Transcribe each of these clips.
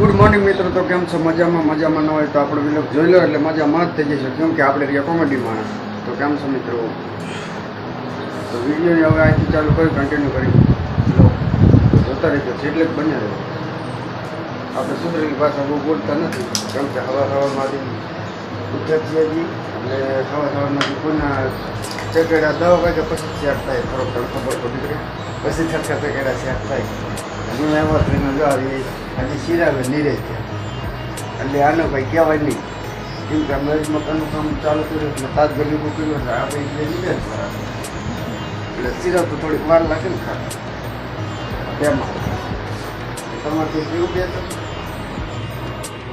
Good morning મિત્રો. તો કેમ છો? મજામાં ન હોય તો આપણો વિલોગ જોઈ લો એટલે મજામાં જ થઈ જશે, કેમ કે આપણે રહ્યા કોમેડી માણસ. તો કેમ છો મિત્રો? તો વિડીયોને હવે અહીંથી ચાલુ કરી કન્ટિન્યુ કરી લો, જોતા રહેજો, એટલે જ બન્યા રહે. આપણે સુધરેલી ભાષા બહુ બોલતા નથી, કેમ કે સવારમાંથી ઉઠ્યા છીએ હજી, એટલે સવારમાંથી કોઈના ચકેડા 10 વાગ્યા પછી શેર થાય, થોડોક તમને ખબર તો નીકળે પછી છટકા ચકેડા શેર થાય. હું એમાં થઈને જો આવી આજે શિરાવે નીરે છે, એટલે આને ભાઈ કહેવાય નહીં, કેમ કે અમે મકાનનું કામ ચાલુ કર્યું એટલે તાજ ગલી કર્યું એટલે આપણે એટલે નીરે જ ખરાબ, એટલે શિરાવ તો થોડીક વાર લાગે ને ખાતા તેમાં. તમારે કેવું બે તો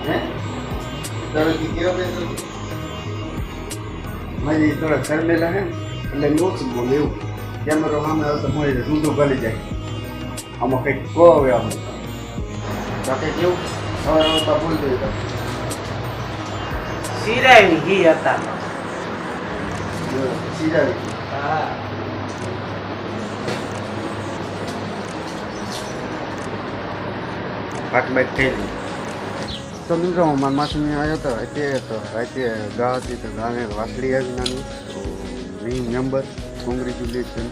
હે તરફથી કેવો બે તો મારી થોડાક શરમેલા હે એટલે ઓછું બોલે એવું. કેમેરો સામે આવે તો મળી દૂધું ગળી જાય, આમાં કંઈક કહો હવે આમ બાકી કેવું સવારે આવતા બોલ દે સિરાવી ઘી હતા સિરાવી. હા પાક બાઈક થઈ ગઈ. તો મિત્રો મારા માસી આવ્યો હતો તે તો રાતે ગા હતી તો ગાને વાસળી આવી નાની, તો રિંગ નંબર કોંગ્રેચ્યુલેશન.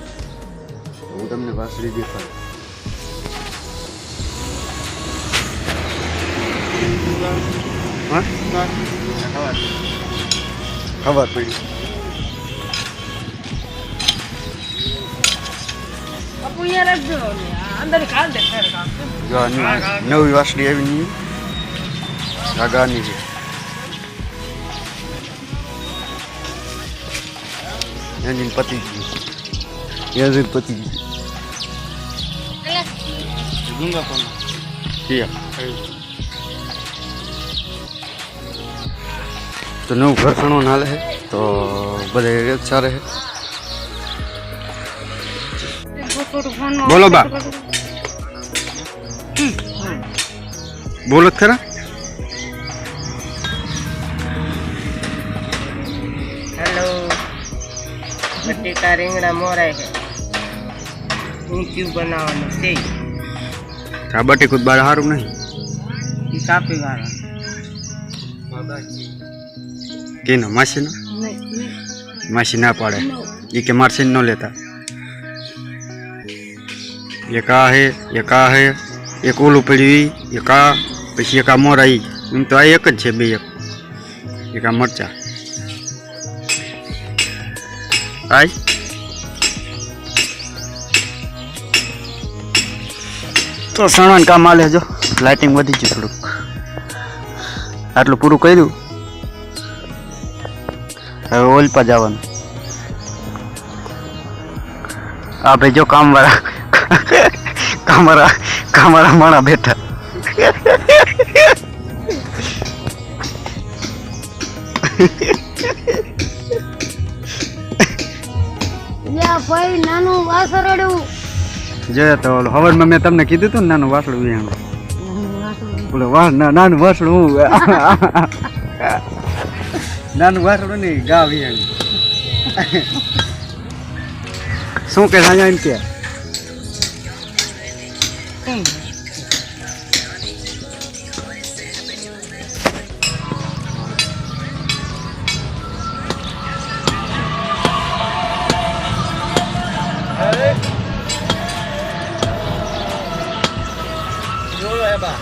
હું તમને વાસળી દેખાડું. હા ખબર પડી. જો નવી વાસળી આવી નહીં આ ગાની છે. એની પતી ગયું, એની પતી ગયું. તો નવું ઘરખાણું નાલે છે, તો બધા સારા છે. બોલો બા, બોલો જ ખરા. હેલો, બટેકા રીંગણા મોરાય છે, ઊંચું બનાવવાનું છે. આ બટેકું બાર સારું નહીં એ કાપી વાળા કેનો માસીનો માસી ના પાડે એ કે મારસીન ન લેતા. એક આ હે, એક આ હે, એક ઓલું પડ્યું, એક આ, પછી એક આ મોરા. એમ તો આ એક જ છે, બે એક આ મરચા. આય તો સણવાનું કામ આલે જો, લાઇટિંગ વધી ગયું થોડુંક. આટલું પૂરું કર્યું, હવે ઓલપા જવાનું. આ ભાઈ જો કામવાળા માણા બેઠા. ભાઈ નાનું વાસરડું જોયા તો હવારમાં મેં તમને કીધું હતું ને નાનું વાસળું વિહાણું. બોલો નાનું વાસળું હું નાનું વાસળું નહીં ગા વિહાણું. શું કે સાંજા એમ કે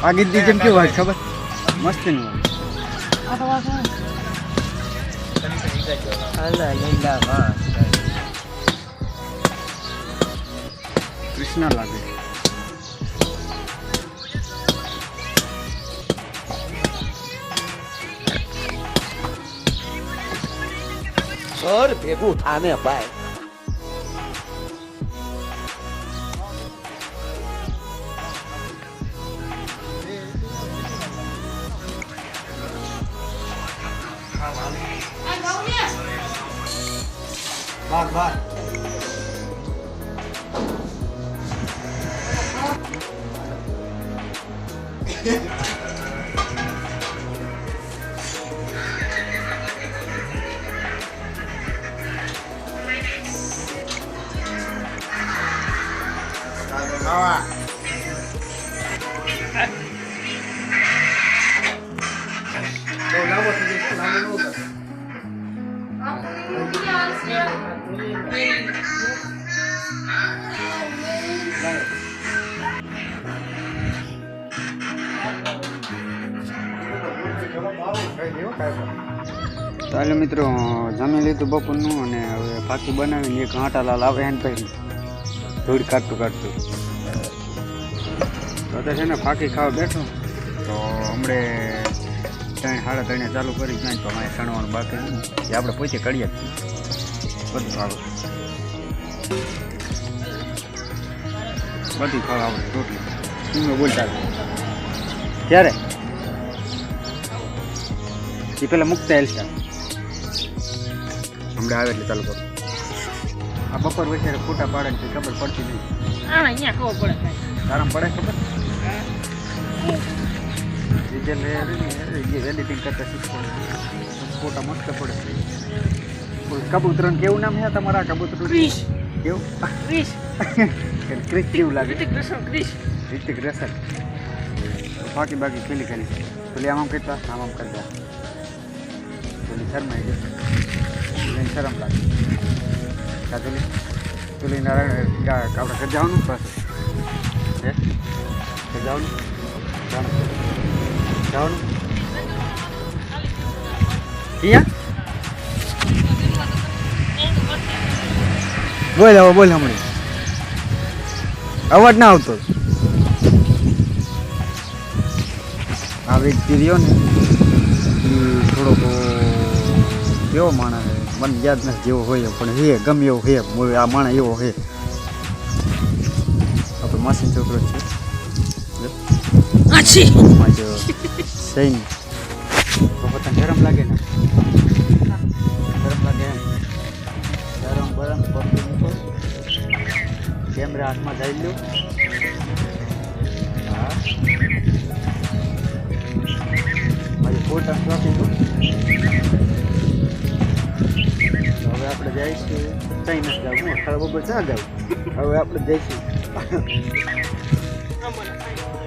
આ ગીત જેમ કેવું હોય ખબર મસ્ત નું કૃષ્ણ લાગે. સર ભેગું થાને ભાઈ. બાર તો હાલો મિત્રો જમી લીધું બપોરનું અને હવે પાકી બનાવીને એક આટાલાલ આવે એને પછી ધૂળ કાઢતું તો છે ને ફાકી ખાવા બેઠો તો હમણે 3:30 ચાલુ કરી જાય તો અમારે સણવાનું બાકી નહીં એ આપણે પોતે કરીએ બધું ખાવું બધું ખાવા આવડે રોટલી તમે બોલતા ક્યારે એ પેલા મુકતા એલસા હમણાં આવે એટલે ચાલુ કરો આ બપોર વચ્ચે ફોટા પાડે ને ખબર પડતી નહીં અહીંયા ખબર પડે તારામ પડે ખબર એડિટિંગ કરતા શીખવાનું ફોટા મસ્ત પડે કબૂતરનું કેવું નામ છે તમારા કબૂતર ક્રિશ કેવું ક્રિશ ક્રિશ કેવું લાગે ક્રિશ રિતિક રોશન બાકી ખેલી પેલી આમ કેટલા આમ કરતા પેલી શરમાઈ ગઈ શરમ લાગે પેલી નારાયણ આપણે ઘર જવાનું પાછું હે ઘર જવાનું ક્યાં બોલ હમણાં અવાજ ના આવતો આ વ્યક્તિ રહ્યો ને એ થોડોક કેવો માણસ મને યાદ નથી જેવો હોય પણ હે ગમે એવો હે આ માણસ એવો હે આપણો માસી છોકરો છે સૈન તો પોતાને ગરમ લાગે ને ગરમ લાગે એમ ગરમ પડતું કેમેરા હાથમાં જઈ લો હા મારી ફોટા રાખી દો હવે આપણે જઈશું કઈ નથી જવું ખરાબ બપોર ક્યાં જવું હવે આપણે જઈશું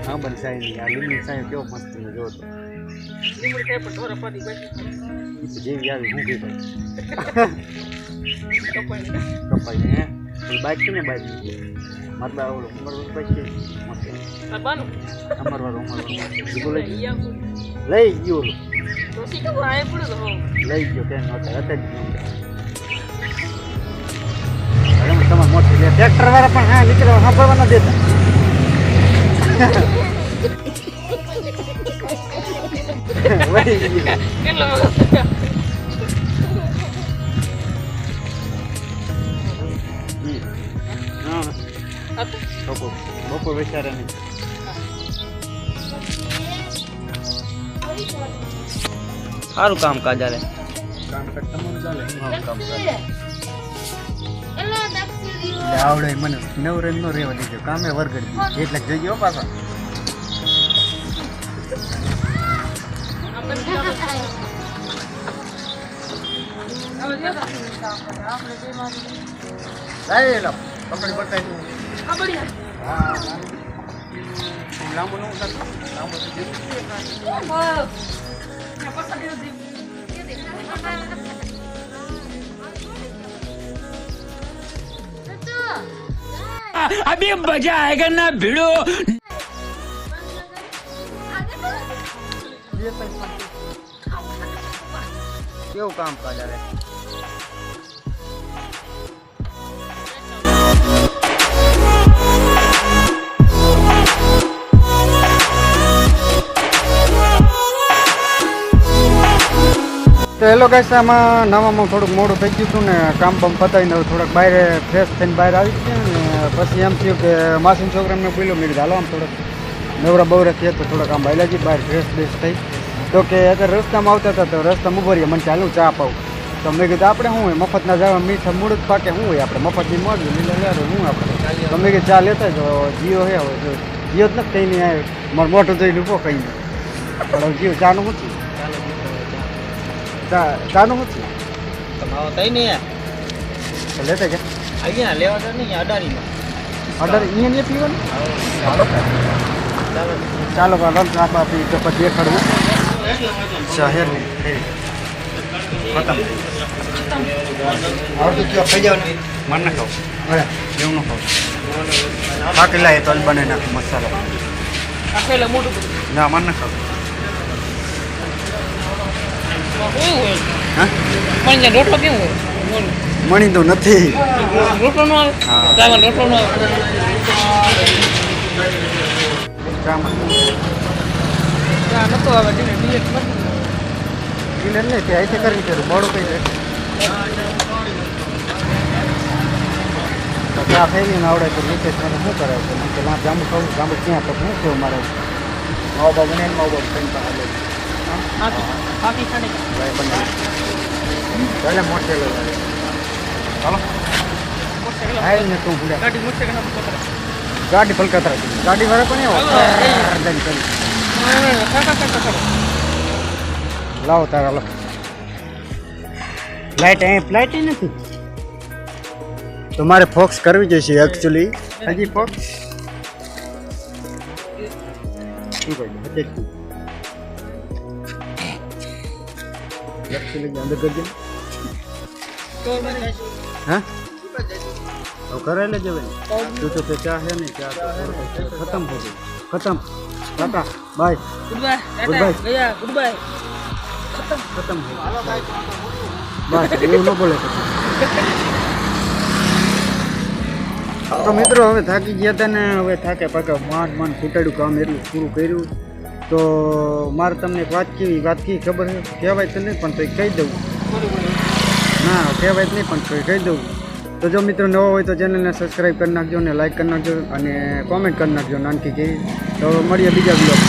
હા બન સાઈ આ લીમડી સાઈ કેવો મસ્ત જો તો જેવી આવી હું કઈ કપાઈ ને બાઈક છે ને બાઈક મતલબ ઓલો ઉમરવાળું બાઈક છે અમરવાળું લઈ ગયો લઈ ગયો કેમ હતા તમારે મોટી લે ટ્રેક્ટર વાળા પણ હા નીકળવા સાંભળવા ના દેતા બપોર વિચારે નહીં સારું કામ કાજ ચાલે કામ કરતા મને ચાલે કામ આવડે મને નવરે ન રહેવા દીધો કામે વરગડી દીધું એટલે જઈ ગયો પાછા પકડી બતાવી લાંબુ નું લાંબુ अभी मजा आएगा ना भिड़ो કેવું કામ કાજ આવે તો હેલો ગાઈસ આમાં નવામાં થોડુંક મોડું થઈ ગયું હતું ને કામ બામ પતાવીને થોડાક બહાર ફ્રેશ થઈને બહાર આવી ગયા ને પછી એમ થયું કે માસીન છોકરાને બોલ્યો મેં કીધું હાલો આમ થોડોક નવરા બવરા થયા તો થોડાક આમ બાયલા જઈ બહાર ફ્રેશ બેસ થઈ તો કે અત્યારે રસ્તામાં આવતા હતા તો રસ્તામાં ઉભો રહીએ મને ચાલુ ચા પાવું તો મેં કીધું આપણે શું હોય મફતના જવા મીઠા મૂળ જ પાકે શું હોય આપણે મફતની મળ્યું લીલા યાર શું આપણે તો મેં કીધું ચા લેતા જો જીઓ હે હવે જો જીઓ જ નથી થઈ નહીં આવે મારું મોટું જોઈ ઊભો કહી પણ જીઓ ચાનું શું થયું ચાનું શું થયું તઈ ને લેતા ગયા અહીંયા લેવા તો નહીં અડારીમાં ઓર્ડર અહીંયા નહીં પીવાનું ચાલો રમ ચા આપી તો પછી દેખાડવું શહેર ખતમ આવડું કયો ખાઈ જાવ ને મન ના ખાવ અરે એવું ન ખાવ બાકી લાય તો બને નાખ મસાલો આખેલા મોટું ના મન ના ખાવ હા પણ જે રોટલો કેમ હોય મણી તો નથી રોટલો નો આવે હા. ચાવલ રોટલો નો આવે ત્યાં નતો આવે ડિલેટ ડિલેટ નહીં તે અહીંથી કરવી છે મોડું કઈ જાય તો ચા ફેરીને આવડે તો નીચે મને શું કરે છે મને કે ના જાંબુ ખાવું જાંબુ ક્યાં તો શું કેવું મારે માવો બાબુ ને માવો બાબુ કઈ પાસે બાકી ખાને ભાઈ બને પહેલે મોટેલો ચાલો આય ને તું ભૂલ્યા ગાડી મોટે કના પકડ ગાડી પલકતરા ગાડી વાળા પણ એવો લાવો તારા લો લાઈટ અહીં ફ્લાઇટ નથી તો મારે ફોક્સ કરવી જોઈશે એકચ્યુઅલી હજી ફોક્સ શું કહ્યું એકચ્યુઅલી અંદર કરજો હા तो करे ले जब तो क्या है नहीं क्या खत्म हो गई खत्म tata bye goodbye Goodbye. ગયા ગુડ બાય खत्म हो गई बस એવું ન બોલે તો મિત્રો હવે થાકી ગયા હતા ને હવે થાકે પાકે માંડ ફૂટાડ્યું કામ એટલું પૂરું કર્યું તો મારે તમને એક વાત કેવી ખબર છે કહેવાય તો નહીં પણ તો કહી દઉં ના કહેવાય જ નહીં પણ તો કહી દઉં તો જો મિત્રો નવો હોય તો ચેનલને સબસ્ક્રાઈબ કરી નાખજો અને લાઈક કરી નાખજો અને કોમેન્ટ કરી નાખજો નાનકી કેવી તો મળીએ બીજા બ્લોગ